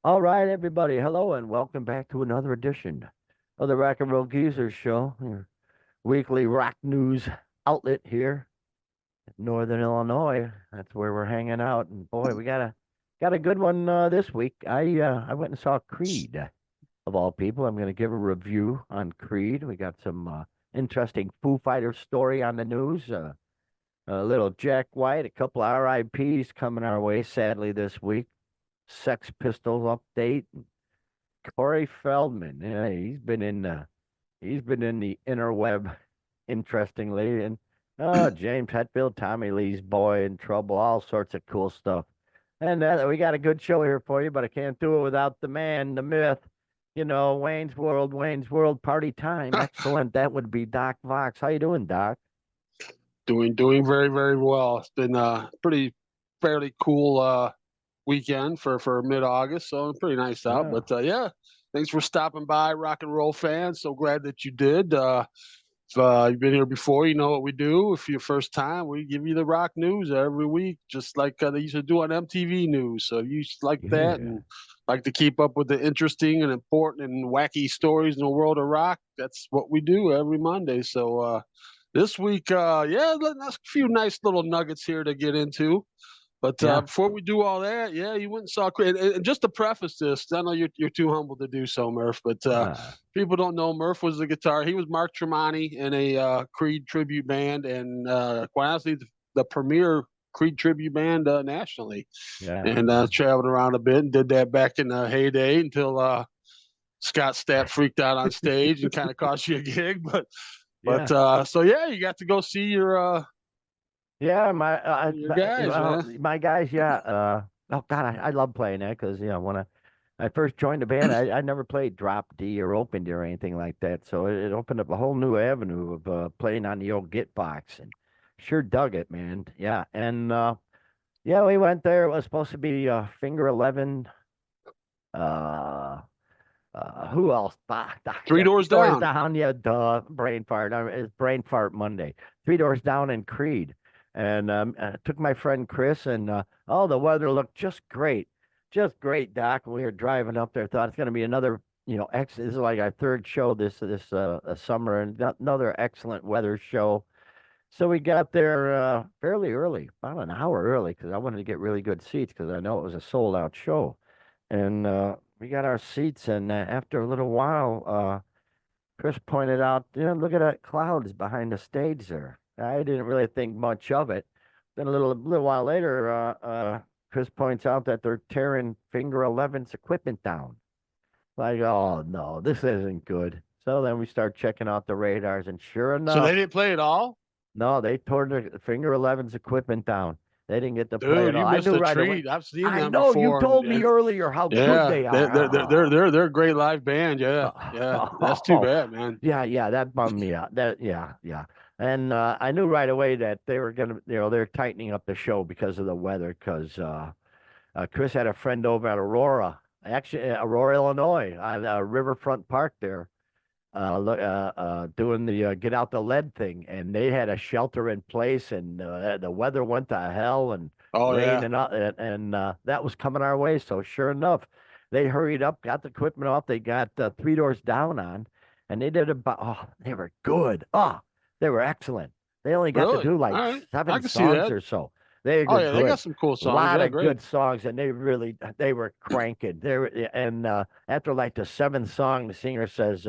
All right, everybody. Hello and welcome back to another edition of the Rock and Roll Geezers Show, your weekly rock news outlet here in Northern Illinois. That's where we're hanging out. And boy, we got a good one this week. I went and saw Creed of all people. I'm going to give a review on Creed. We got some interesting Foo Fighters story on the news. A little Jack White, a couple of RIPs coming our way sadly this week. Sex Pistols update. Corey Feldman. Yeah, he's been in the interweb interestingly, and James Hetfield, Tommy Lee's boy in trouble, all sorts of cool stuff. And we got a good show here for you, but I can't do it without the man, the myth. Wayne's World party time. Excellent. That would be Doc Vox. How you doing, Doc? Doing very, very well. It's been a pretty fairly cool weekend for mid-August, so pretty nice out. Yeah. But yeah, thanks for stopping by, rock and roll fans. So glad that you did. If you've been here before, you know what we do. If you're first time, we give you the rock news every week, just like they used to do on MTV News. So if you like that Yeah. and like to keep up with the interesting and important and wacky stories in the world of rock, that's what we do every Monday. So this week, yeah, that's a few nice little nuggets here to get into. But Yeah. before we do all that, yeah, you went and saw Creed. And just to preface this, I know you're too humble to do so, Murph, but Uh, people don't know Murph was the guitar. He was Mark Tremonti in a Creed tribute band, and quite honestly, the premier Creed tribute band nationally. yeah. And traveled around a bit and did that back in the heyday until Scott Stapp freaked out on stage and kind of cost you a gig. But Yeah. so yeah, you got to go see Yeah, your guys, man. my guys, yeah. Oh God, I love playing that because when I first joined the band, I never played drop D or open D or anything like that. So it opened up a whole new avenue of playing on the old Git box, and sure dug it, man. Yeah, and yeah, we went there. It was supposed to be Finger 11. Uh, who else? Three Yeah, Three doors Doors down. Down. Yeah, duh. Brain fart. It's Brain Fart Monday. Three Doors Down and Creed. And took my friend Chris, and oh, the weather looked just great, Doc. We were driving up there. Thought it's going to be another, this is like our third show this summer, and another excellent weather show. So we got there fairly early, about an hour early, because I wanted to get really good seats because I know it was a sold out show. And we got our seats, and after a little while, Chris pointed out, look at that clouds behind the stage there. I didn't really think much of it. Then a little while later, Chris points out that they're tearing Finger 11's equipment down. Like, oh no, this isn't good. So then we start checking out the radars, and sure So they enough, didn't play at all? no, they tore the Finger 11's equipment down. They didn't get to play at Dude, all. you I missed knew a right away. treat. I've seen I them know you before, told me and earlier how good yeah, they are. they're a great live band. Yeah, yeah. That's too Oh, bad, man. yeah, yeah, that bummed me out. Yeah, yeah. And I knew right away that they were gonna, they're tightening up the show because of the weather. Because Chris had a friend over at Aurora, actually Aurora, Illinois, on Riverfront Park there, doing the get out the lead thing, and they had a shelter in place, and the weather went to hell and Oh rain yeah. and that was coming our way. So sure enough, they hurried up, got the equipment off. They got Three Doors Down on, and they did about. Oh, they were good. Oh, they were excellent. They only got to Really? do All like right. I seven can see songs that. or so. They Oh were yeah, they got good. some cool A songs. lot Yeah, of great. good songs, and they were cranking. They were, and after like the seventh song, the singer says,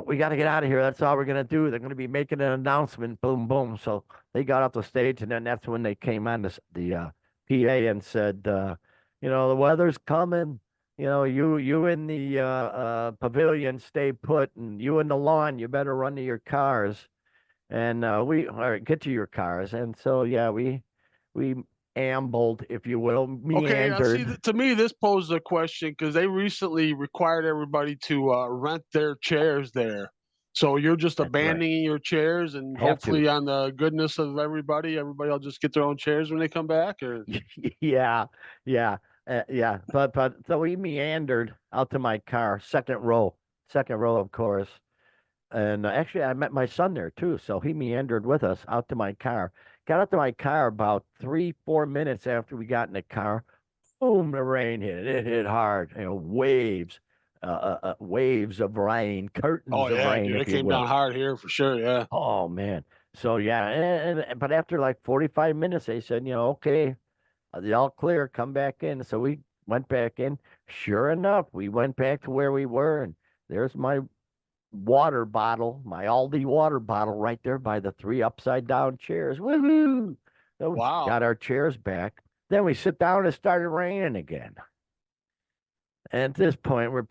we got to get out of here. That's all we're gonna do. They're gonna be making an announcement. Boom, boom. So they got off the stage, and then that's when they came on the PA and said, the weather's coming. You in the pavilion, stay put, and you in the lawn, you better run to your cars, and or get to your cars. And so yeah, we ambled, if you will, Okay, I see. meandered. To me, this poses a question because they recently required everybody to rent their chairs there. So you're just That's right. abandoning your chairs, and Have to. hopefully, on the goodness of everybody will just get their own chairs when they come back. Or Yeah, yeah, yeah. But so we meandered out to my car, second row, of course. And actually, I met my son there too, so he meandered with us out to my car. Got out to my car about 3, 4 minutes after we got in the car. boom, the rain hit. It hit hard. Waves, waves of rain, Oh curtains of yeah, rain, dude, it if you came will. down hard here for sure. Yeah. Oh man. So yeah, but after like 45 minutes, they said, okay, the all clear, come back in. So we went back in. Sure enough, we went back to where we were, and there's my water bottle, my Aldi water bottle right there by the three upside down chairs. Woohoo! So we Wow. got our chairs back. Then we sit down and it started raining again. And at this point, we're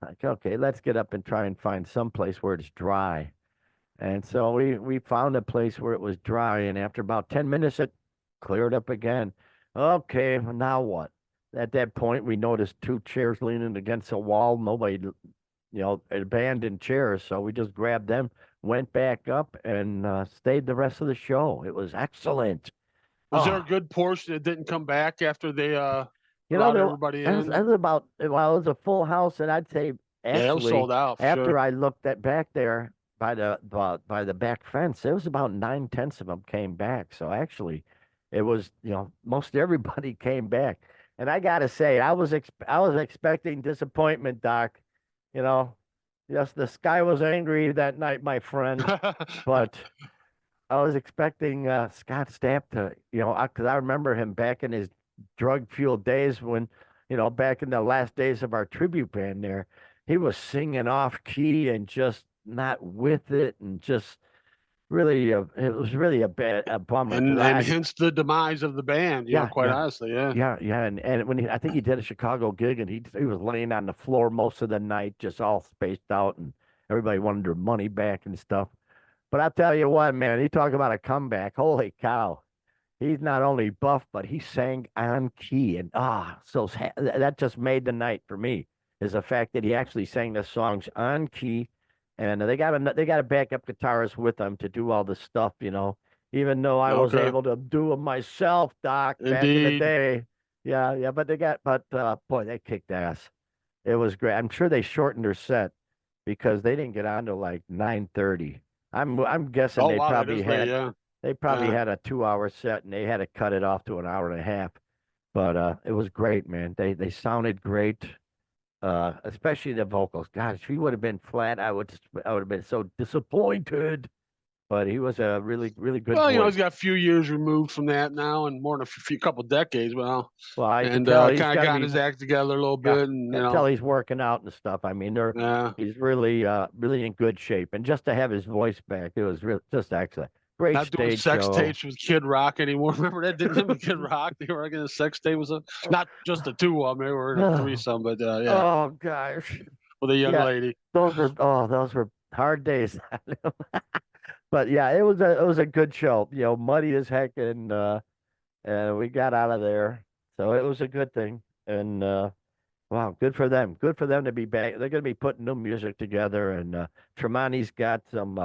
like, okay, let's get up and try and find some place where it's dry. And so we found a place where it was dry, and after about 10 minutes, it cleared up again. Okay, well, now what? At that point, we noticed two chairs leaning against a wall. Nobody, abandoned chairs, so we just grabbed them, went back up, and stayed the rest of the show. It was excellent. Was there a Oh, good portion that didn't come back after they you know, allowed there, everybody that in? was about, well, it was a full house, and I'd say Yeah, it was actually, sold out for after sure. I looked at back there by the back fence, it was about 9/10 of them came back. So actually, it was, most everybody came back. And I gotta say, I was expecting disappointment, Doc. You know, yes, the sky was angry that night, my friend, but I was expecting Scott Stapp to, because I remember him back in his drug-fueled days when, back in the last days of our tribute band there, he was singing off key and just not with it, and just really, it was really a bummer because and hence the demise of the band. yeah, Quite yeah, honestly, yeah. yeah, and when I think he did a Chicago gig, and he was laying on the floor most of the night, just all spaced out, and everybody wanted their money back and stuff. But I'll tell you what, man, you talk about a comeback. Holy cow. He's not only buff, but he sang on key. And that just made the night for me, is the fact that he actually sang the songs on key. And they got a backup guitarist with them to do all the stuff, even though I was Okay, able to do them myself, Doc, back in the indeed. day. Yeah, yeah, but boy, they kicked ass. It was great. I'm sure they shortened their set because they didn't get on till like 9:30. I'm guessing Oh wow, that is late. Yeah, they probably yeah. had a 2 hour set and they had to cut it off to an hour and a half. But it was great, man. They sounded great. Especially the vocals. God, if he would have been flat, I would have been so disappointed. But he was a really, really good Well, voice. he's got a few years removed from that now, and more than a few couple decades. Well, Well, I can and tell he's kind of got to gotten be. his act together a little Yeah, bit, and can tell he's working out and stuff. I mean, yeah. he's really, really in good shape. And just to have his voice back, it was just excellent. Great Not doing stage sex show. tapes with Kid Rock anymore. Remember that? Didn't him and Kid Rock? They were getting a sex tape with not just the two of them. They were in a Oh, threesome, but yeah, oh gosh. with a young Yeah, lady. those were hard days. But yeah, it was a good show. Muddy as heck, and we got out of there, so it was a good thing. And wow, good for them. Good for them to be back. They're going to be putting new music together, and Tremonti's got some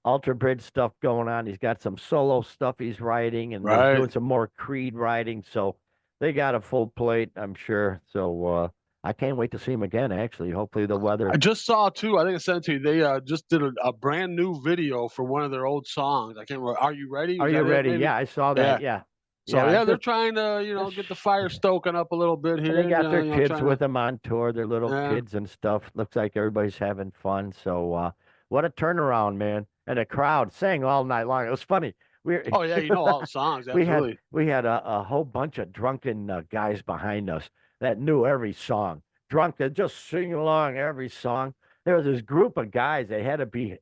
Alter Bridge stuff going on. He's got some solo stuff he's writing, and they're Right. doing some more Creed writing. So they got a full plate, I'm sure. So I can't wait to see him again. Actually, hopefully the I weather. just saw too. I think I sent it to you. They just did a brand new video for one of their old songs. I can't remember. Are you ready? Are Was you that it? ready? Maybe. Yeah, I saw that. Yeah. Yeah, So yeah. yeah, they're Just trying to get the fire stoking up a little bit and they here. got their kids Trying to. with them on tour, their little Yeah. kids and stuff. Looks like everybody's having fun. So what a turnaround, man. And the crowd sang all night long. It was funny. We Oh yeah, you know all the songs. we had Absolutely. we had a whole bunch of drunken guys behind us that knew every song. Drunk, they just sing along every song. There was this group of guys. They had to be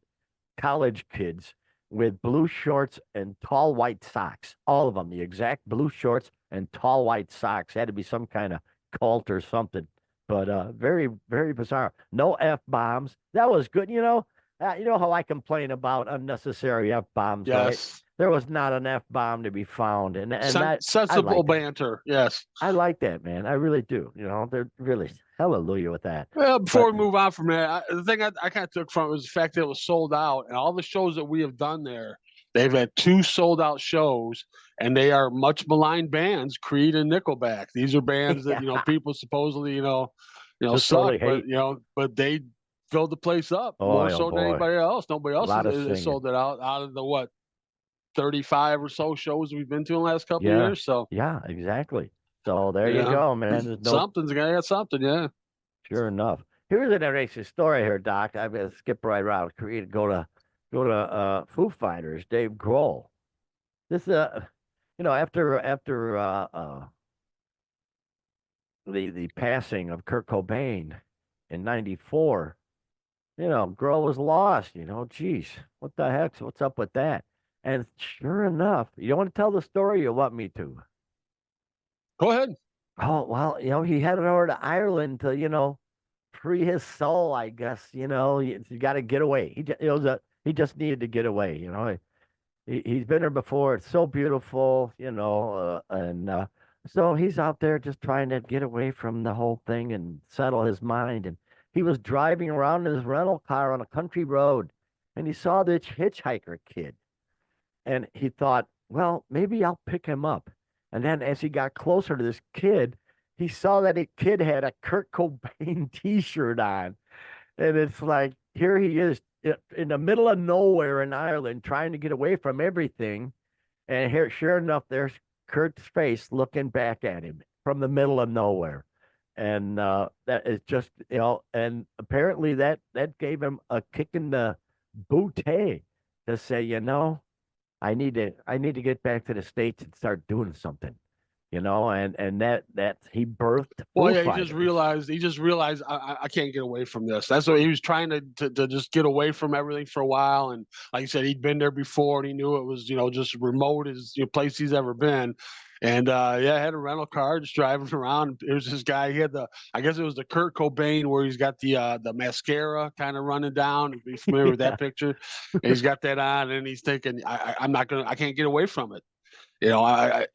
college kids with blue shorts and tall white socks. All of them, the exact blue shorts and tall white socks. Had to be some kind of cult or something. But very, very bizarre. No F bombs. That was good. You know how I complain about unnecessary F bombs, right? Yes. There was not an F bomb to be found, and that I Sensible like that. banter. Yes. I like that, man. I really do. They're really hallelujah with that. Well, But before we move on from that, the thing I kind of took from it was the fact that it was sold out, and all the shows that we have done there, they've had two sold out shows, and they are much maligned bands, Creed and Nickelback. These are bands that yeah, people supposedly just suck, totally but hate. but they filled the place up more Boy, oh so than boy, anybody else. Nobody a else lot of has singing. sold it out of the what 35 or so shows we've been to in the last couple of Yeah, years. So yeah, exactly. So there you Yeah, go, man. There's no something's got something. Yeah. Sure enough. Here's an interesting story here, Doc. I'm gonna skip right around. Create go to Foo Fighters, Dave Grohl. This after the passing of Kurt Cobain in '94, Grohl was lost. Geez, what the heck? What's up with that? And sure enough, you don't want to tell the story. You want me to? Go ahead. Oh well, he headed over to Ireland to free his soul. I guess you got to get away. He just needed to get away. He's been there before. It's so beautiful, and so he's out there just trying to get away from the whole thing and settle his mind. And he was driving around in his rental car on a country road, and he saw this hitchhiker kid, and he thought, well, maybe I'll pick him up. And then as he got closer to this kid, he saw that the kid had a Kurt Cobain T-shirt on, and it's like here he is in the middle of nowhere in Ireland trying to get away from everything. And here, sure enough, there's Kurt's face looking back at him from the middle of nowhere. And that is just, and apparently that gave him a kick in the booty to say, I need to get back to the States and start doing something. And that he birthed Well, Foo yeah, Fighters. he just realized I can't get away from this. That's what he was trying to just get away from everything for a while. And like you said, he'd been there before and he knew it was, just remote as place he's ever been. And yeah, I had a rental car just driving around. It was this guy. He had I guess it was the Kurt Cobain where he's got the mascara kind of running down. Be familiar with Yeah, that picture? And he's got that on, and he's thinking, I can't get away from it. Here I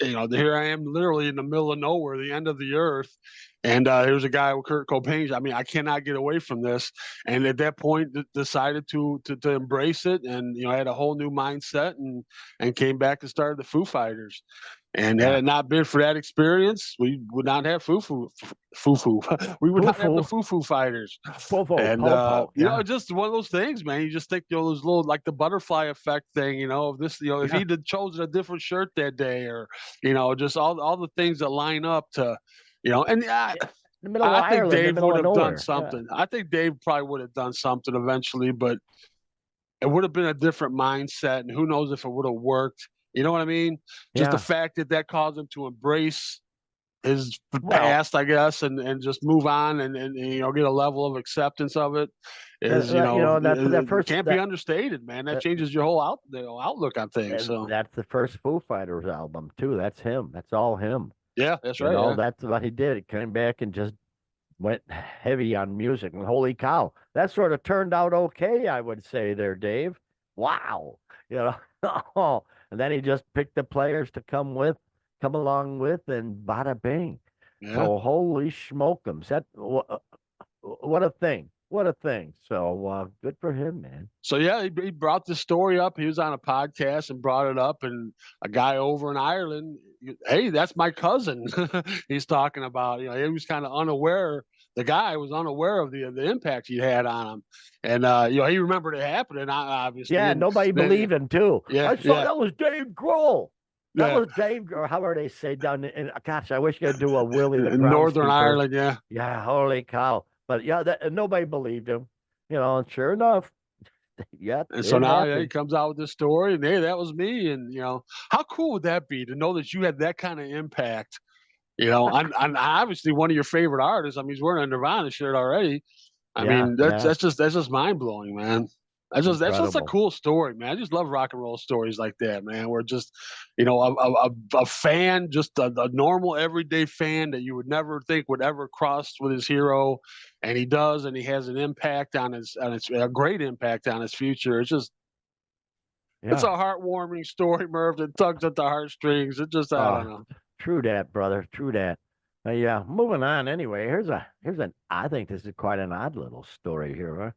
am, literally in the middle of nowhere, the end of the earth, and here's a guy with Kurt Cobain. I mean, I cannot get away from this. And at that point, decided to embrace it, and had a whole new mindset, and came back and started the Foo Fighters. And had yeah. it not been for that experience, we would not have Foo. We would Foo not have the Foo, Foo Fighters. Popo, And Popo. Yeah, just one of those things, man. You just think those little like the butterfly effect thing. If this, if yeah. he'd have chosen a different shirt that day, or just all the things that line up to, and Yeah. In the middle of I think Ireland, in the Dave middle would of have done nowhere. Yeah, something. I think Dave probably would have done something eventually, but it would have been a different mindset, and who knows if it would have worked. You know what I mean? Just the yeah. fact that caused him to embrace his Well, past, I guess, and just move on and get a level of acceptance of it is that it first can't be understated, man. That uh, changes your whole outlook on things. and So that's the first Foo Fighters album too. That's him. That's all him. yeah, that's right. Yeah, That's what he did. He came back and just went heavy on music. And holy cow, that sort of turned out okay, I would say there, Dave. Wow. You know, and then he just picked the players to come along with, and bada bing. yeah. So holy smokums, what a thing. What a thing. So good for him, man. So yeah, he brought this story up. He was on a podcast and brought it up, and a guy over in Ireland, hey, that's my cousin. He's talking about, he was kind of unaware. The guy was unaware of the impact he had on him, and he remembered it happening, obviously, Yeah, and nobody then believed him too. yeah, I saw yeah, that was Dave Grohl. That yeah, was Dave, or however they say down in, gosh, I wish you could do a Willie the in Northern groundskeeper. Ireland, yeah. Yeah, holy cow. But yeah, nobody believed him. And sure enough, yeah, And so it now, yeah, he happened. comes out with this story, and hey, that was me. And how cool would that be to know that you had that kind of impact? On obviously one of your favorite artists. I mean, he's wearing a Nirvana shirt already. I Yeah, mean, yeah, that's just mind blowing, man. That's just a incredible. cool story, man. I just love rock and roll stories like that, man. Where just a fan, just a normal everyday fan that you would never think would ever cross with his hero, and he does, and he has an impact on his a great impact on his future. It's a Yeah. heartwarming story, Merv, that tugs at the heartstrings. It just I don't Oh, know. true that, brother. True that. Yeah, moving on anyway. Here's an I think this is quite an odd little story here. Huh?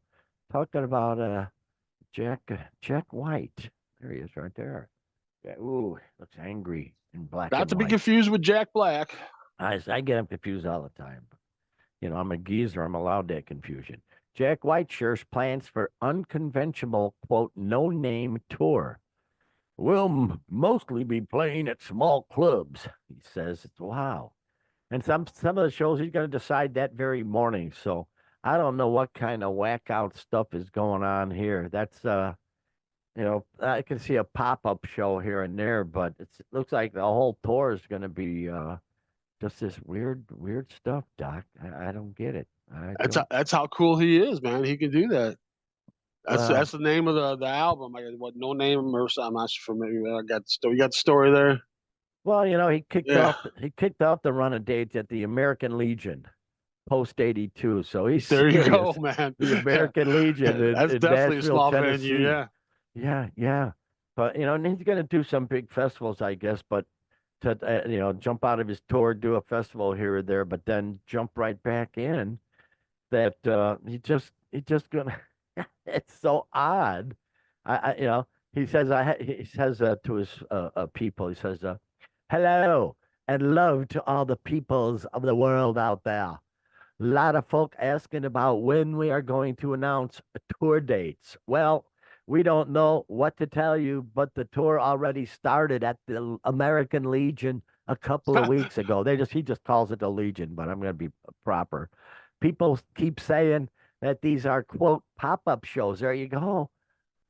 Talking about Jack White. There he is right there. Yeah, ooh, looks angry in black Not and to be white. confused with Jack Black. I get him confused all the time. I'm a geezer. I'm allowed that confusion. Jack White shares plans for unconventional, quote, no name tour. We'll mostly be playing at small clubs, he says. Wow. And some of the shows he's going to decide that very morning. So I don't know what kind of whack out stuff is going on here. That's I can see a pop up show here and there, but it looks like the whole tour is going to be just this weird stuff, Doc. I don't get it. I don't. That's how cool he is, man. He can do that. Well, That's the name of the album. I got what No Name or something. I'm not sure familiar. I got the story. You got the story there. well, Yeah. he kicked off the run of dates at the American Legion post 82. So he's There you go, serious. man. The American Legion That's in definitely a Nashville, small venue. Tennessee. Yeah. Yeah, yeah. But and he's going to do some big festivals, I guess. But to jump out of his tour, do a festival here or there, but then jump right back in. That he just gonna. It's so odd. He says he says to his people. He says, "Hello and love to all the peoples of the world out there. Lot of folk asking about when we are going to announce tour dates. Well, we don't know what to tell you, but the tour already started at the American Legion a couple of weeks ago. He just calls it the Legion, but I'm going to be proper. People keep saying that these are quote pop-up shows. There you go.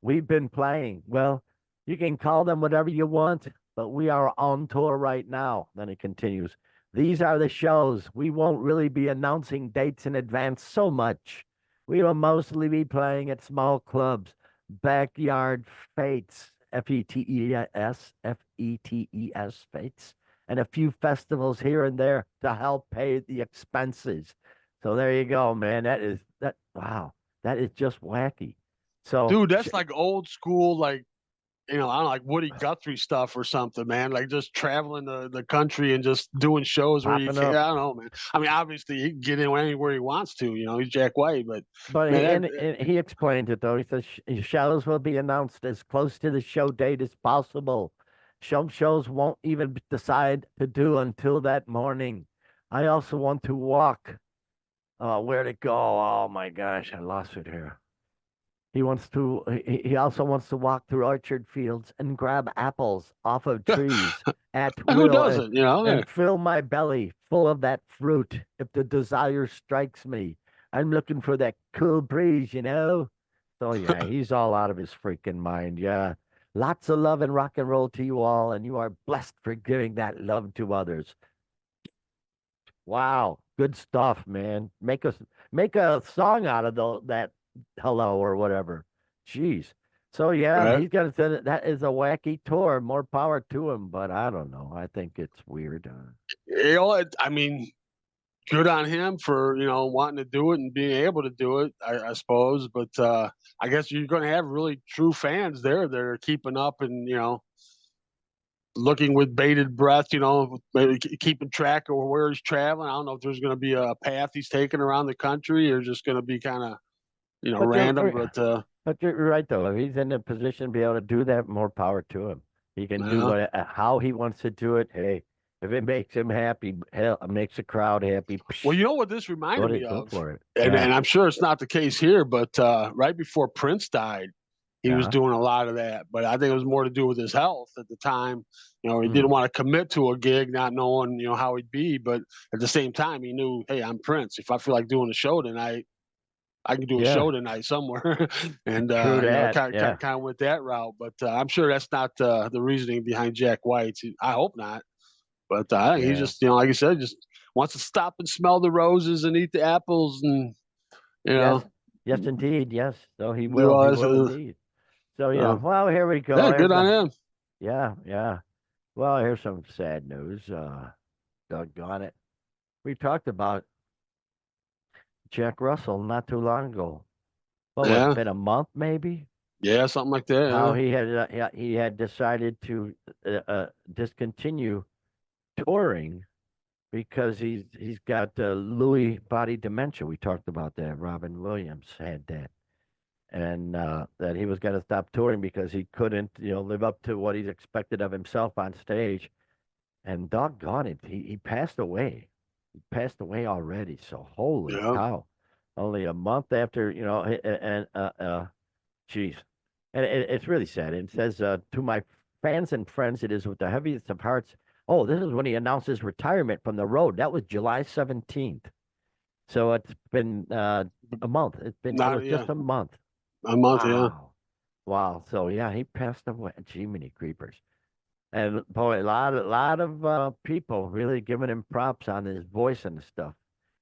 We've been playing. Well, you can call them whatever you want, but we are on tour right now. Then he continues. These are the shows. We won't really be announcing dates in advance so much. We will mostly be playing at small clubs, backyard fetes, Fetes, fetes, and a few festivals here and there to help pay the expenses. So there you go, man. Wow. That is just wacky. So Dude, that's like old school, like I don't know, like Woody Guthrie stuff or something, man. Like just traveling the country and just doing shows where you popping can. up. I don't know, man. I mean, obviously he can get in anywhere he wants to. He's Jack White, but But man, and he explained it though. He says shows will be announced as close to the show date as possible. Some shows won't even decide to do until that morning. I also want to walk. Where'd it go? Oh my gosh, I lost it here. He also wants to walk through orchard fields and grab apples off of trees at who will doesn't? and fill my belly full of that fruit if the desire strikes me. I'm looking for that cool breeze. So yeah, he's all out of his freaking mind. Yeah. Lots of love and rock and roll to you all, and you are blessed for giving that love to others. Wow, good stuff, man. Make a song out of that hello or whatever. Jeez. So yeah, Right? he's gonna say that is a wacky tour. More power to him, but I don't know. I think it's weird. I mean, good on him for wanting to do it and being able to do it. I suppose, but I guess you're going to have really true fans there that are keeping up and looking with bated breath. Maybe keeping track of where he's traveling. I don't know if there's going to be a path he's taking around the country or just going to be kind of But random. you're right though. If he's in a position to be able to do that, more power to him. He can do Yeah. how he wants to do it. Hey, if it makes him happy, hell, it makes the crowd happy. Well, Psh, you know what this reminded me go of, for it. and Yeah, and I'm sure it's not the case here, but right before Prince died, he was yeah. doing a lot of that. But I think it was more to do with his health at the time. He didn't Mm, want to commit to a gig, not knowing how he'd be. But at the same time, he knew, hey, I'm Prince. If I feel like doing a show tonight, I can do a yeah. show tonight somewhere, and True that. kind of went that route. But I'm sure that's not the reasoning behind Jack White. I hope not. But I think he Yeah. just, like I said, just wants to stop and smell the roses and eat the apples and you Yes. know Yes, indeed. Yes. So he do will. all He this. will indeed. So yeah. So Well, here we go. yeah, good on him. Yeah, yeah. Well, here's some sad news. Doggone it. We talked about Jack Russell not too long ago. What was it? Yeah, Been a month maybe? yeah, something like that. How Yeah. he had decided to discontinue touring because he's got Lewy body dementia. We talked about that. Robin Williams had that, and that he was going to stop touring because he couldn't, live up to what he's expected of himself on stage. And doggone it, he passed away. He passed away already. So holy Yeah. cow! Only a month after, and geez, and it's really sad. It says, to my fans and friends, it is with the heaviest of hearts Oh, this is when he announced his retirement from the road. That was July 17th. So it's been a month. It was Not just yeah, a month. a month. Yeah, Wow. Wow. So yeah, he passed away. Gee, many creepers. And boy, a lot of people really giving him props on his voice and stuff.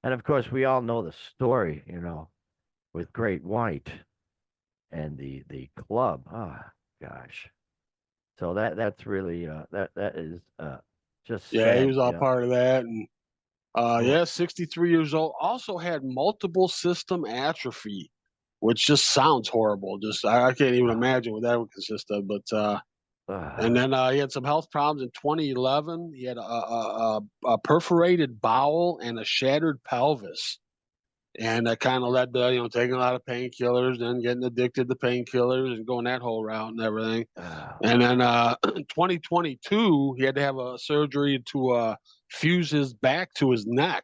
And of course, we all know the story, with Great White and the club. Ah, gosh. So that's really that is just yeah, he sad. was all Yeah. part of that, and Oh, yeah, 63 years old. Also had multiple system atrophy, which just sounds horrible. Just I can't even ah, imagine what that would consist of. But and ah, then he had some health problems in 2011. He had a perforated bowel and a shattered pelvis. And that kind of led to taking a lot of painkillers, and getting addicted to painkillers, and going that whole route and everything. ah, And then in 2022, he had to have a surgery to fuse his back to his neck.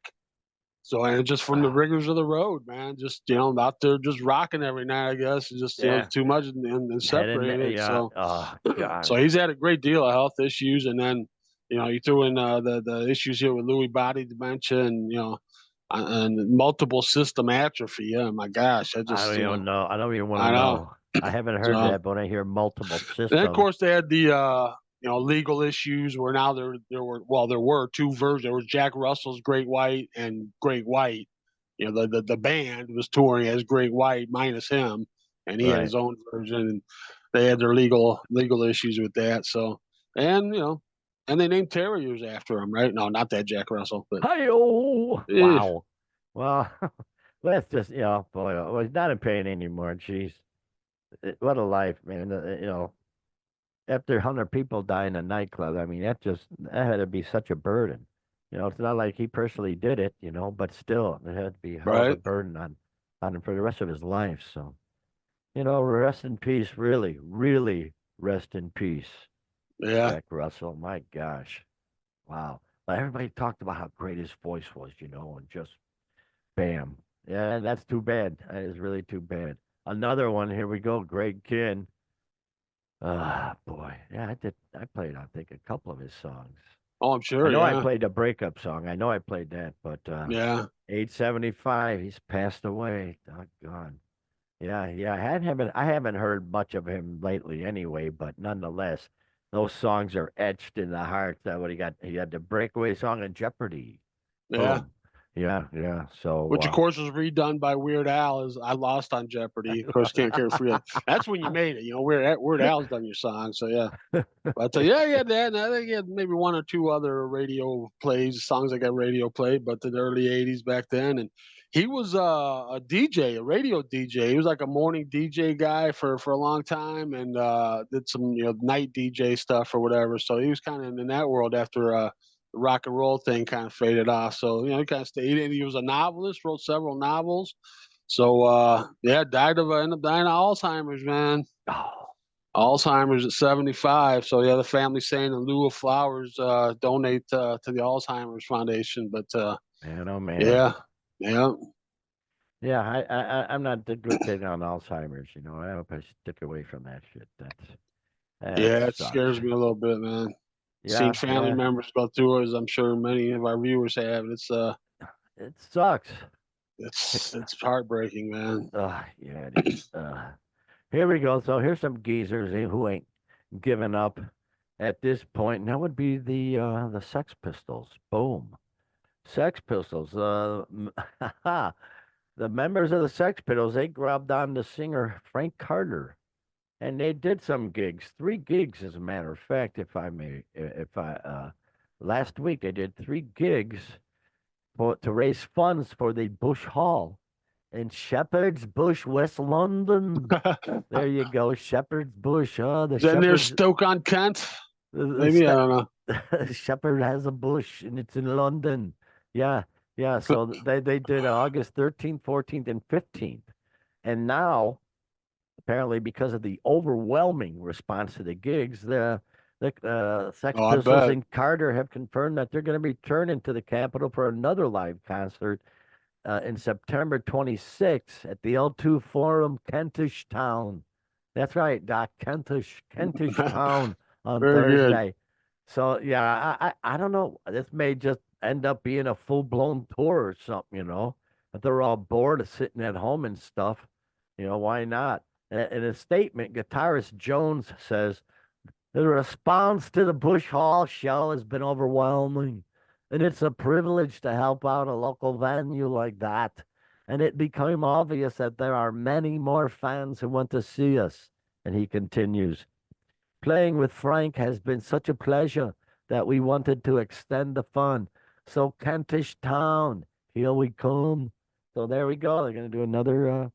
So, and just from the ah. rigors of the road, man, just out there just rocking every night, I guess, and just Yeah. too much, and Head and separated. yeah. So, Oh so gosh. he's had a great deal of health issues, and then you threw in the issues here with Lewy body dementia, and and multiple system atrophy. Oh my gosh, I I just don't even know. I don't even want to I know. know. I haven't heard So that, but when I hear multiple and then of system. course they had the legal issues where now there were two versions. There was Jack Russell's Great White and Great White. The band was touring as Great White minus him, and he had Right. his own version. And they had their legal issues with that. So and and they named terriers after him, right? No, not that Jack Russell, but Hi-oh. eh, Wow. Well, let's just, boy, well, he's not in pain anymore. Jeez. What a life, man. After 100 people die in a nightclub, I mean, that had to be such a burden. It's not like he personally did it, but still, it had to be a hell of a right? burden on him for the rest of his life. So, rest in peace, really, really rest in peace, Yeah, Jack Russell. My gosh. Wow. But everybody talked about how great his voice was, and just bam. Yeah, that's too bad. That is really too bad. Another one. Here we go. Greg Kinn. Ah, boy. Yeah, I did. I played, I think, a couple of his songs. oh, I'm I sure. know I Yeah, played the breakup song. I know I played that, but yeah, 875, he's passed away. Doggone. Yeah, yeah. I haven't heard much of him lately anyway, but nonetheless, those songs are etched in the heart. That what he got. He had the breakaway song in Jeopardy. yeah. Boom. Yeah, yeah. So Which of course was redone by Weird Al as "I Lost on Jeopardy." Of course, can't care free. That's when you made it. Weird Al's done your song, so yeah. But yeah, yeah, that. And I think he had maybe one or two other radio plays, songs that got radio played, but in the early '80s back then, and he was a DJ, a radio DJ. He was like a morning DJ guy for a long time, and did some night DJ stuff or whatever. So he was kind of in that world after the rock and roll thing kind of faded off. So he kind of stayed. And he was a novelist, wrote several novels. So yeah, ended up dying of Alzheimer's, man. oh Alzheimer's at 75. So yeah, the family saying in lieu of flowers, donate to the Alzheimer's Foundation. But man, oh man. yeah, yeah, Yeah, I'm not the good big on Alzheimer's. I hope I stick away from that shit. That yeah, it sucks. scares me a little bit, man. Seen Yeah, family yeah. members go through it, as I'm sure many of our viewers have. It sucks. It's heartbreaking, man. Yeah, it is. Here we go. So here's some geezers who ain't giving up at this point, and that would be the Sex Pistols. Boom, Sex Pistols. The members of the Sex Pistols, they grabbed on the singer Frank Carter, and they did some gigs, 3 gigs as a matter of fact, if I last week they did 3 gigs to raise funds for the Bush Hall in Shepherd's Bush, West London. There you go, Shepherd's Bush. The Then there's Shepherd's Stoke on Kent. the Maybe I don't know. Shepherd has a bush, and it's in London. Yeah, yeah. So they did August 13th, 14th, and 15th, and now apparently because of the overwhelming response to the gigs, the Sex Oh, I Pistols bet. and Carter have confirmed that they're going to be returning to the Capitol for another live concert in September 26th at the L2 Forum, Kentish Town. That's right, Doc. Kentish Town on Very good. Thursday. So yeah, I don't know. This may just end up being a full blown tour or something, you know. If they're all bored of sitting at home and stuff, you know, why not? In a statement, guitarist Jones says the response to the Bush Hall show has been overwhelming, and it's a privilege to help out a local venue like that. And it became obvious that there are many more fans who want to see us. And he continues. Playing with Frank has been such a pleasure that we wanted to extend the fun. So Kentish Town, here we come. So there we go. They're gonna do another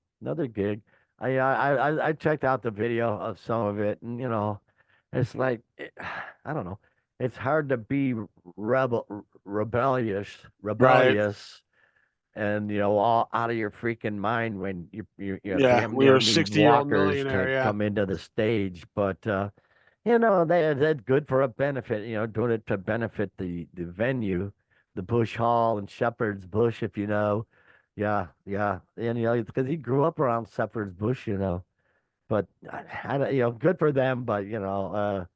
gig. I checked out the video of some of it, and you know, it's like I don't know. It's hard to be Right. rebellious, and you know, all out of your freaking mind when you Yeah. damn We near are a need 60-year-old walkers millionaire. to Yeah. come into the stage, but you know, that's good for a benefit, you know, doing it to benefit the venue, the Bush Hall and Shepherd's Bush, if you know. Yeah, yeah. And, you know, because he grew up around Shepherd's Bush, you know. But, you know, good for them. But, you know,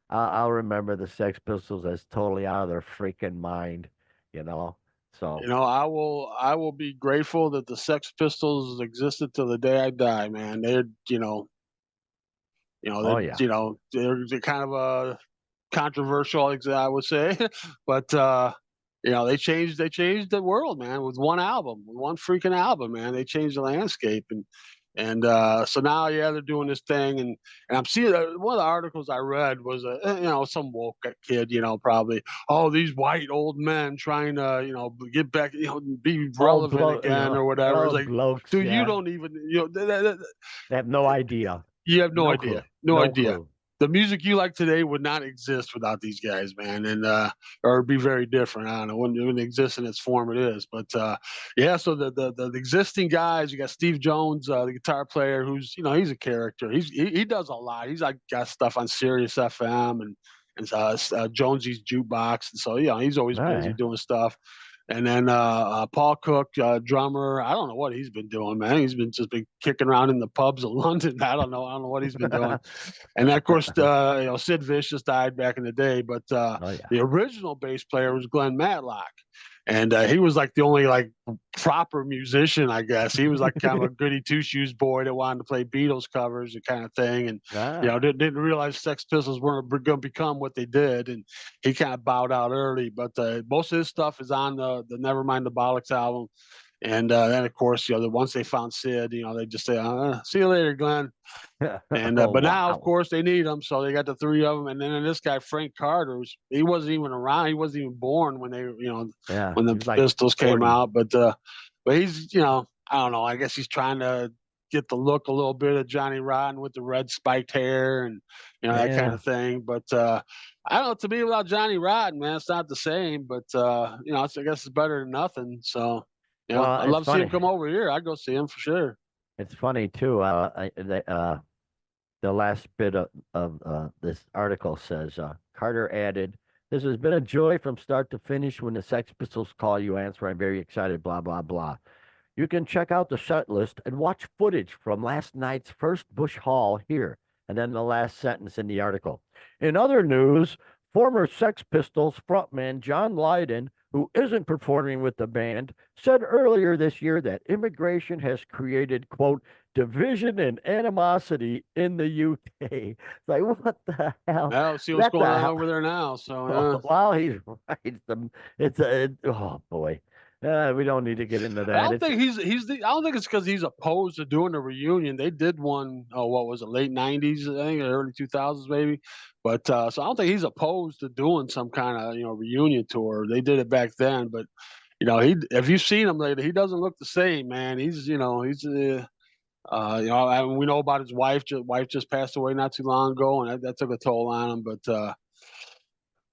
I'll remember the Sex Pistols as totally out of their freaking mind, you know. So, I will be grateful that the Sex Pistols existed till the day I die, man. oh, yeah. They're kind of a controversial, I would say, but they changed the world, man, with one album, with one freaking album, man. They changed the landscape, and so now, yeah, they're doing this thing, and I'm seeing one of the articles I read was some woke kid, probably, oh, these white old men trying to get back, be relevant You again know, or whatever. It's old like, blokes, dude, you yeah. don't even They have no idea. you have no No idea. clue. No No idea. clue. The music you like today would not exist without these guys, man, and or it'd be very different. I don't know, wouldn't exist in its form it is. But yeah, so the existing guys, you got Steve Jones, the guitar player, who's he's a character. He does a lot. He's like got stuff on Sirius FM and Jonesy's Jukebox, and so he's always All busy right. doing stuff. And then Paul Cook, drummer. I don't know what he's been doing, man. He's been just been kicking around in the pubs of London. I don't know. I don't know what he's been doing. And then, of course, Sid Vicious died back in the day, but Oh yeah. the original bass player was Glenn Matlock, and he was like the only like proper musician, I guess. He was like kind of a goody two shoes boy that wanted to play Beatles covers and kind of thing, and Ah. didn't realize Sex Pistols weren't going to become what they did, and he kind of bowed out early. But most of his stuff is on the Nevermind the Bollocks album. And then, of course, once they found Sid, they just say, "See you later, Glenn." And Oh but now, of wow. course, they need him, so they got the three of them. And then this guy Frank Carter, he wasn't even around. He wasn't even born when Yeah. when the He's like Pistols came 40. out. But he's I don't know. I guess he's trying to get the look a little bit of Johnny Rotten with the red spiked hair and that kind Yeah. of thing. But I don't know. To me, without Johnny Rotten, man, it's not the same. But I guess it's better than nothing. So Well, I'd it's love to see him funny. come over here. I'd go see him for sure. It's funny too. The last bit of this article says Carter added, "This has been a joy from start to finish. When the Sex Pistols call, you answer. I'm very excited. Blah blah blah. You can check out the set list and watch footage from last night's first Bush Hall here." And then the last sentence in the article. In other news, former Sex Pistols frontman John Lydon, who isn't performing with the band, said earlier this year that immigration has created, quote, division and animosity in the UK. It's like, what the hell? Well, see what's That's going a on hell. over there now. So Oh, yeah. well, he's right. Oh boy. We don't need to get into I that. don't It's think I don't think it's because he's opposed to doing the reunion. They did one. Oh, what was it? Late '90s, I think, or early 2000s, maybe. But so I don't think he's opposed to doing some kind of reunion tour. They did it back then, but he if you've seen him later, he doesn't look the same, man. We know about his wife. Wife just passed away not too long ago, and that took a toll on him. But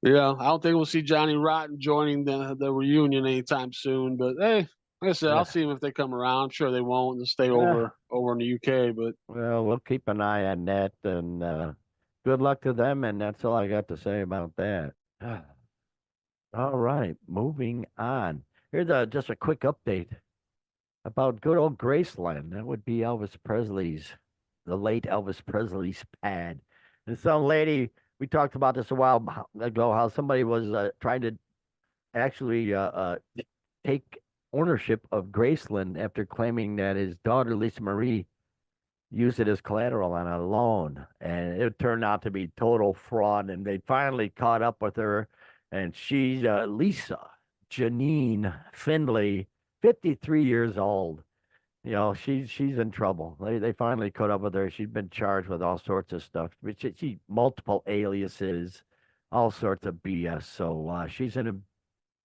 yeah, I don't think we'll see Johnny Rotten joining the reunion anytime soon. But hey, like I said, I'll yeah. see them if they come around. I'm sure they won't. They'll stay Yeah. over in the UK. But Well, we'll keep an eye on that, and good luck to them. And that's all I got to say about that. All right, moving on. Here's just a quick update about good old Graceland. That would be the late Elvis Presley's pad. And some lady we talked about this a while ago, how somebody was trying to actually take ownership of Graceland after claiming that his daughter, Lisa Marie, used it as collateral on a loan. And it turned out to be total fraud. And they finally caught up with her. And she's Lisa Janine Findlay, 53 years old. You know, she's in trouble. They finally caught up with her. She's been charged with all sorts of stuff. She multiple aliases, all sorts of BS. So she's in a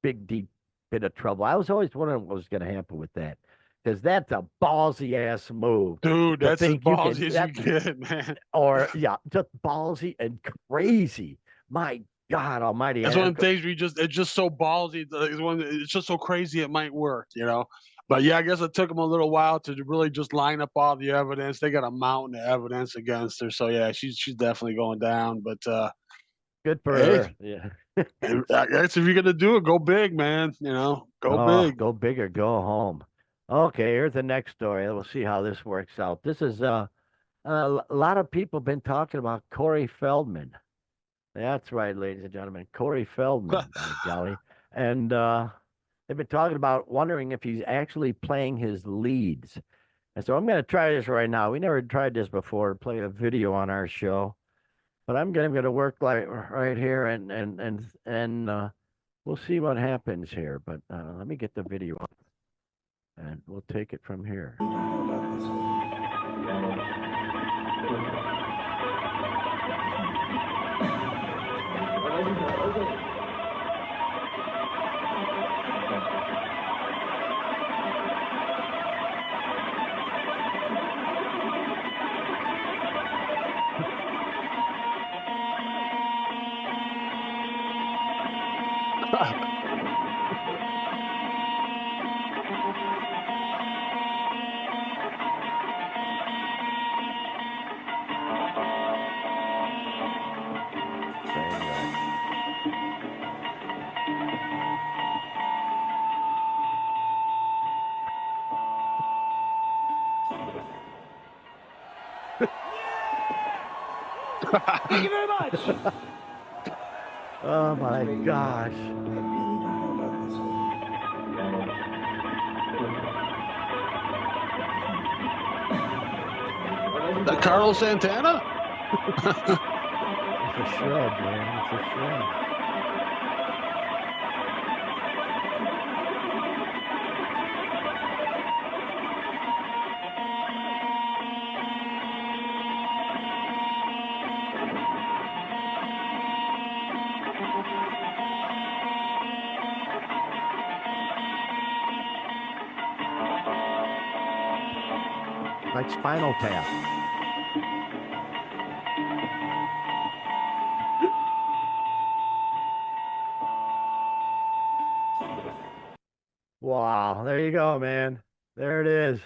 big, deep bit of trouble. I was always wondering what was going to happen with that, because that's a ballsy ass move Dude, to that's as think you can ballsy as you get, man. or yeah, just ballsy and crazy. My God Almighty! That's one of the things we just it's just so ballsy. It's just so crazy it might work, you know. But yeah, I guess it took them a little while to really just line up all the evidence. They got a mountain of evidence against her, so yeah, she's definitely going down. But good for hey, her. Yeah. I guess if you're gonna do it, go big, man. You know, go Oh, big. go big or go home. Okay, here's the next story. We'll see how this works out. This is a lot of people been talking about Corey Feldman. That's right, ladies and gentlemen, Corey Feldman, by golly. And they've been talking about wondering if he's actually playing his leads. And so I'm going to try this right now. We never tried this before, play a video on our show, but I'm going to work like right here and we'll see what happens here. But let me get the video up and we'll take it from here. Thank you very much. Oh my gosh. That Carlos Santana? It's a shred, man. It's a shred. Like Spinal Tap. Wow, there you go, man. There it is. This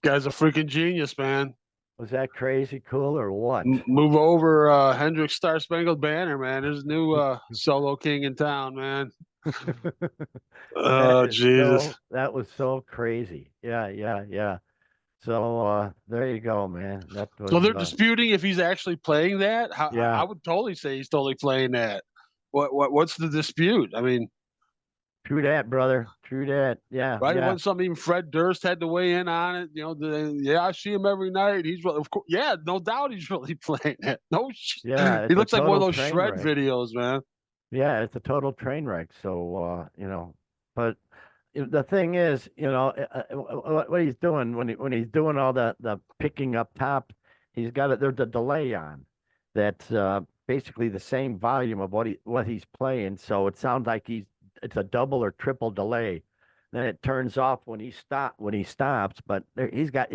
guy's a freaking genius, man. Was that crazy cool or what? Move over Hendrix Star Spangled Banner, man. There's a new solo king in town, man. Oh, Jesus. That was so crazy. Yeah, yeah, yeah. So there you go, man. That So was they're disputing if he's actually playing that. I yeah. would totally say he's totally playing that. What's the dispute? I mean, True that, brother. True that. Yeah, right? It yeah. wasn't something even Fred Durst had to weigh in on it. You know, yeah, I see him every night. He's really, of course, yeah, no doubt he's really playing it. No, Yeah, he it's a looks like one of total those train shred wreck. videos, man. Yeah, it's a total train wreck. So but the thing is, what he's doing when he's doing all the picking up top, he's got it. There's a delay on that's basically the same volume of what he's playing. So it sounds like it's a double or triple delay. Then it turns off when he stops. But he's got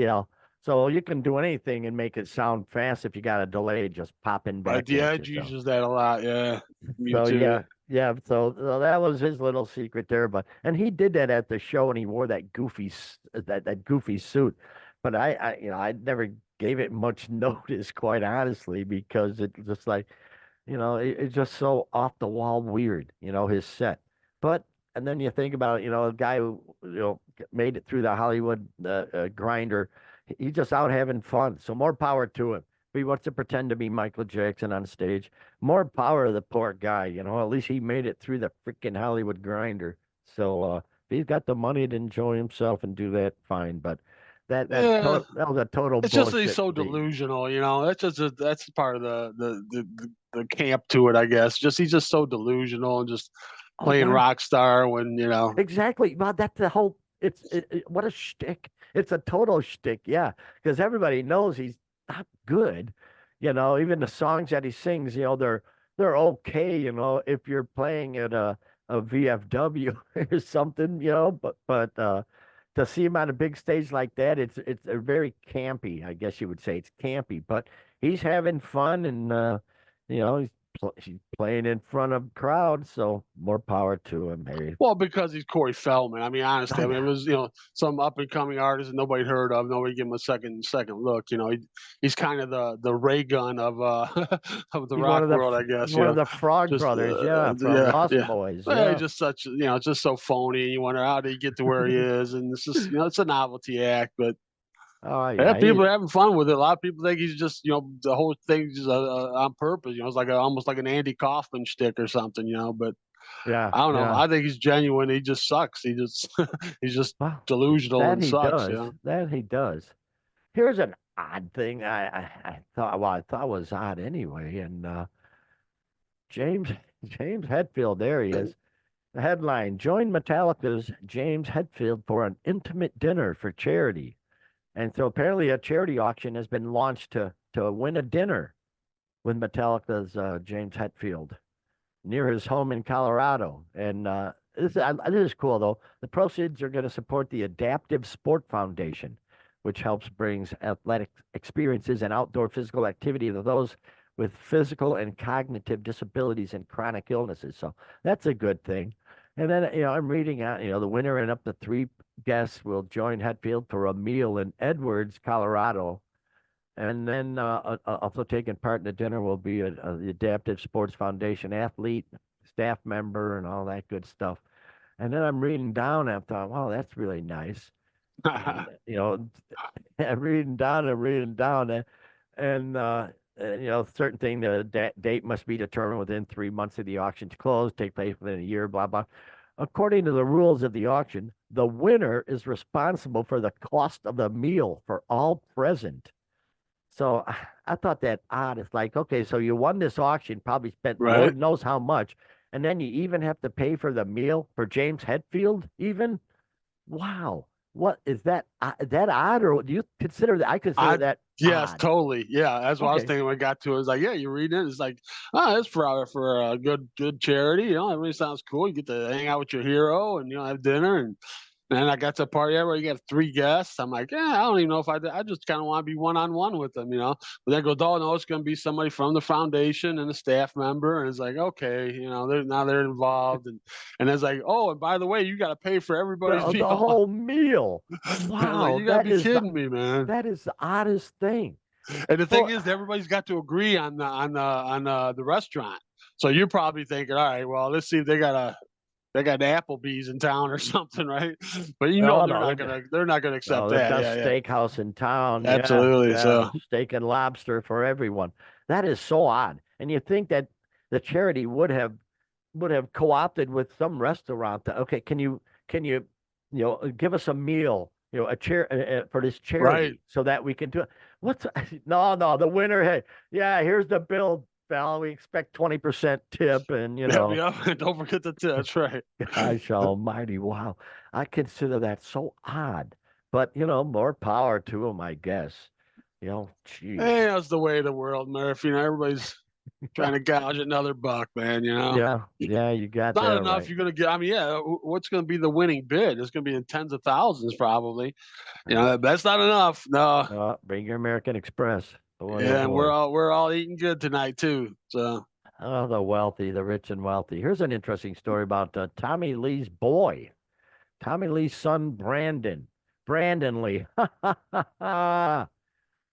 so you can do anything and make it sound fast if you got a delay just popping Right, back the at you. Edge So. uses that a lot. Yeah, So Mewtwo. yeah. So that was his little secret there. And he did that at the show, and he wore that that goofy suit. But I never gave it much notice, quite honestly, because it's just like, it's just so off the wall weird, his set. But and then you think about, a guy who made it through the Hollywood grinder. He's just out having fun. So more power to him. he wants to pretend to be Michael Jackson on stage. More power to the poor guy, you know. At least he made it through the freaking Hollywood grinder. So if he's got the money to enjoy himself and do that, fine. But Yeah, that was a total it's just that he's bullshit so thing. delusional, you know. That's part of the camp to it, I guess. Just he's just so delusional and just Oh playing yeah, rock star when you know. exactly. Well, that's the whole. What a shtick. It's a total shtick. Yeah, because everybody knows he's not good. You know, even the songs that he sings, you know, they're okay. You know, if you're playing at a VFW or something, you know, but to see him on a big stage like that, it's a very campy. I guess you would say it's campy, but he's having fun and you know he's playing in front of crowds, so more power to him. Hey, Well, because he's Corey Feldman. I mean, honestly, oh I mean, it yeah. was some up and coming artist that nobody heard of. Nobody give him a second look. You know, he's kind of the Ray Gun of of the He's one rock of world, I guess. he's You one of know, the Frog just Brothers, yeah, from yeah, Lost yeah. Boys, Well, he's yeah. just such just so phony. And you wonder how did he get to where he is, and it's just it's a novelty act, but. Oh Yeah, yeah, people are having fun with it. A lot of people think he's just, the whole thing's just on purpose. It's like almost like an Andy Kaufman shtick or something. But yeah, I don't know. yeah. I think he's genuine. He just sucks. He just he's just Well, delusional that and he sucks. does. That he does. Here's an odd thing I thought, well, I thought was odd anyway, and James James Hetfield, there he is. The headline: Join Metallica's James Hetfield for an intimate dinner for charity. And so apparently a charity auction has been launched to win a dinner with Metallica's James Hetfield near his home in Colorado. And this is cool though. The proceeds are going to support the Adaptive Sport Foundation, which helps brings athletic experiences and outdoor physical activity to those with physical and cognitive disabilities and chronic illnesses. So that's a good thing. And then, you know, I'm reading out, you know, the winner and up to three guests will join Hetfield for a meal in Edwards, Colorado, and then also taking part in the dinner will be the Adaptive Sports Foundation athlete, staff member, and all that good stuff. And then I'm reading down, and I thought, wow, that's really nice. Yeah. And, you know, I'm reading down and reading down, and you know, certain thing, the date must be determined within 3 months of the auction's close, take place within a year, blah, blah. According to the rules of the auction, the winner is responsible for the cost of the meal for all present. So I thought that odd. It's like, okay, so you won this auction, probably spent Right. Lord knows how much, and then you even have to pay for the meal for James Hetfield, even? Wow. What is that? That odd, or do you consider that? I consider I that Yes, odd. totally. Yeah, that's what I was Okay. thinking when I got to it. It's like, yeah, you're reading it. It's like, oh, that's for a good charity. Everything sounds cool. You get to hang out with your hero and have dinner and then I got to a party where you got three guests. I'm like, yeah, I don't even know if I just kind of want to be one on one with them. But then goes, oh no, it's going to be somebody from the foundation and a staff member, and it's like, okay, they're involved, and it's like, oh, and by the way, you got to pay for everybody's The meal. whole meal. I was like, Wow, you got to be kidding me, man. that is the oddest thing. And the thing Well, is, everybody's got to agree on the restaurant. So you're probably thinking, all right, well, let's see if they got Applebee's in town or something, right? But no, they're no, not gonna accept the that. best Yeah, yeah, steakhouse in town. Yeah, absolutely. yeah, So steak and lobster for everyone. That is so odd. And you think that the charity would have co-opted with some restaurant that, okay, you know give us a meal, you know, a chair for this right. charity so that we can do it. What's no, the winner, hey, yeah, here's the bill, pal. We expect 20% tip, and you Yep, know, yep. Don't forget the tip. That's right. gosh almighty, wow. I consider that so odd. But, you know, more power to him, I guess. You know, geez. Hey, that's the way of the world, Murph. Everybody's trying to gouge another buck, man. Yeah, yeah, you got Not that enough. right. You're gonna get. I mean, yeah. What's gonna be the winning bid? It's gonna be in tens of thousands, probably. That's not enough. No. Bring your American Express. Boy, oh Yeah, and we're boy. all we're all eating good tonight too. So Oh, the wealthy, the rich and wealthy. Here's an interesting story about Tommy Lee's boy, Tommy Lee's son, Brandon. Brandon Lee.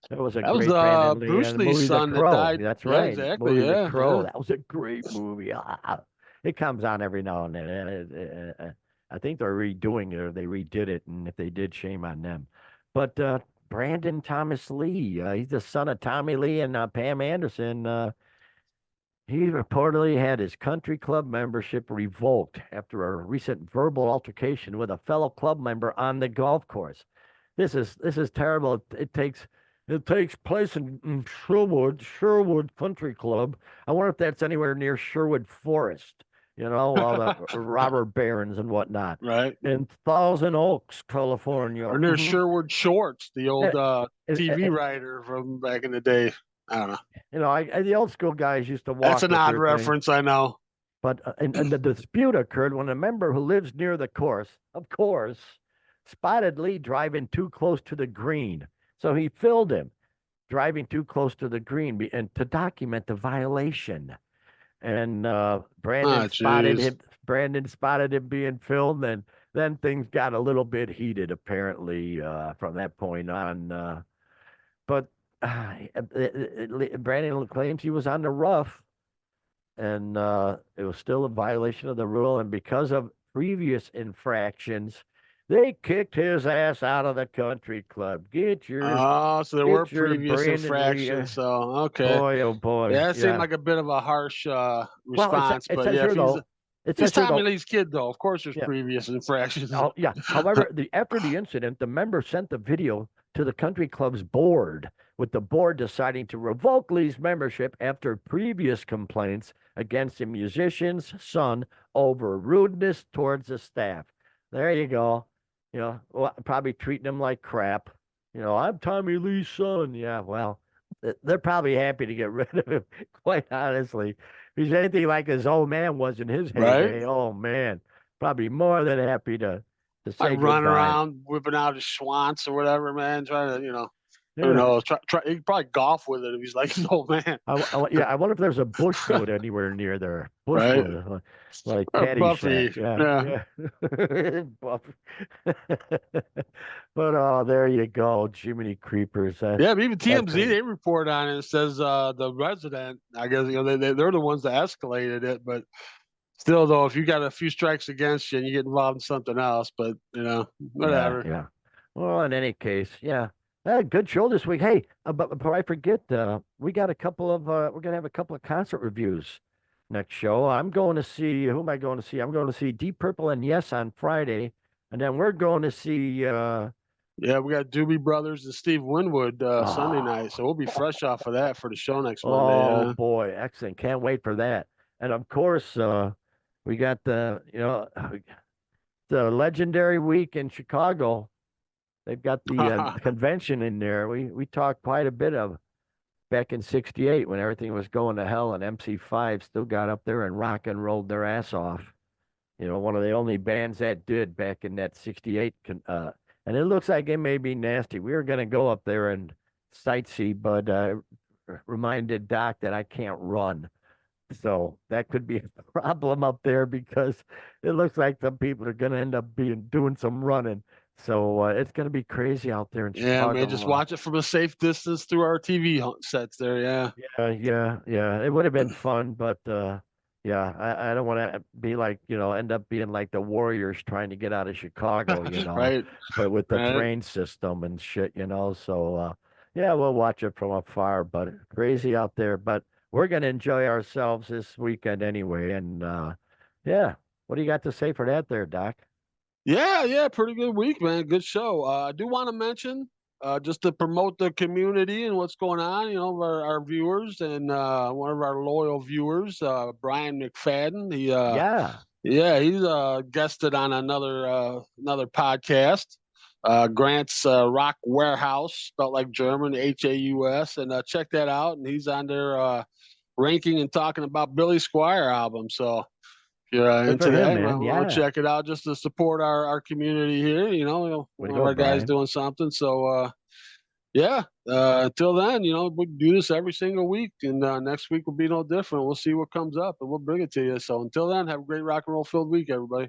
That was a that was great Brandon Lee in Bruce the Lee's movie The son that Crow. died. That's Yeah, right. exactly. Movie The Yeah, Crow. yeah. That was a great movie. It comes on every now and then. I think they're redoing it or they redid it. And if they did, shame on them. But Brandon Thomas Lee. He's the son of Tommy Lee and Pam Anderson. He reportedly had his country club membership revoked after a recent verbal altercation with a fellow club member on the golf course. This is terrible. It takes place in Sherwood Country Club. I wonder if that's anywhere near Sherwood Forest. All the robber barons and whatnot. Right. In Thousand Oaks, California. Or near Sherwood Shorts, the old TV Uh, writer from back in the day. I don't know. the old school guys used to That's walk an with odd their thing. reference, I know. But and the dispute occurred when a member who lives near the course, of course, spotted Lee driving too close to the green. So he filmed him driving too close to the green and to document the violation. And Ah, jeez. Brandon spotted him being filmed, and then things got a little bit heated apparently from that point on. But Brandon claims he was on the rough, and it was still a violation of the rule. And because of previous infractions, they kicked his ass out of the country club. Oh, so there were Get your previous Brandon Lee. infractions. So okay. Boy, oh boy, Yeah, that seemed yeah. like a bit of a harsh Well, response, it but says yeah, if here though. It he's says here Tommy though. Lee's kid though, of course there's Yeah. previous infractions. Oh, yeah. However, after the incident, the member sent the video to the country club's board, with the board deciding to revoke Lee's membership after previous complaints against a musician's son over rudeness towards the staff. There you go. Probably treating him like crap. I'm Tommy Lee's son. Yeah, well, they're probably happy to get rid of him, quite honestly. If he's anything like his old man was in his Right? heyday, oh man, probably more than happy to Like say running goodbye. around whipping out his schwantz or whatever, man, trying to, who Yeah. knows? Try he could probably golf with it if he's like an old man. Yeah, I wonder if there's a bush goat anywhere near there. Bush Right? goat, like Or Caddyshack. Buffy. Yeah, Yeah. yeah. Buff- But oh, there you go, Jiminy Creepers. Yeah, but even That's TMZ, crazy. they report on it. It says the resident, I guess, they're the ones that escalated it. But still, though, if you got a few strikes against you and you get involved in something else, but, Yeah, whatever. yeah. Well, in any case, yeah. Good show this week. Hey, but before I forget, we got a couple of we're gonna have a couple of concert reviews next show. I'm going to see who am I going to see? I'm going to see Deep Purple and Yes on Friday, and then we're going to see Yeah, we got Doobie Brothers and Steve Winwood Sunday night. oh So we'll be fresh off of that for the show next Monday. oh Yeah. boy, excellent. Can't wait for that. And of course, we got the legendary week in Chicago. They've got the convention in there. We talked quite a bit of back in '68 when everything was going to hell, and MC5 still got up there and rock and rolled their ass off. One of the only bands that did back in that '68. And it looks like it may be nasty. We were going to go up there and sightsee, but reminded Doc that I can't run. So that could be a problem up there because it looks like some people are going to end up doing some running. So it's going to be crazy out there in Yeah, man, Chicago. just watch it from a safe distance through our TV sets there. Yeah. Yeah. It would have been fun, but yeah, I don't want to be like, end up being like the Warriors trying to get out of Chicago, Right. but with the Right. train system and shit. So yeah, we'll watch it from afar, but crazy out there. But we're gonna enjoy ourselves this weekend anyway. And yeah, what do you got to say for that there, Doc? Yeah, pretty good week, man. Good show. I do want to mention, just to promote the community and what's going on, our viewers and one of our loyal viewers, Brian McFadden. Yeah. Yeah, he's guested on another podcast. Grant's Rock Warehouse, spelled like German, Haus, and check that out. And he's on there ranking and talking about Billy Squier album. So if you're Good into for him, that, you might man. want to Yeah. check it out just to support our community here. Way to One of go, our guys Brian. doing something. So yeah. Until then, we do this every single week, and next week will be no different. We'll see what comes up, and we'll bring it to you. So until then, have a great rock and roll filled week, everybody.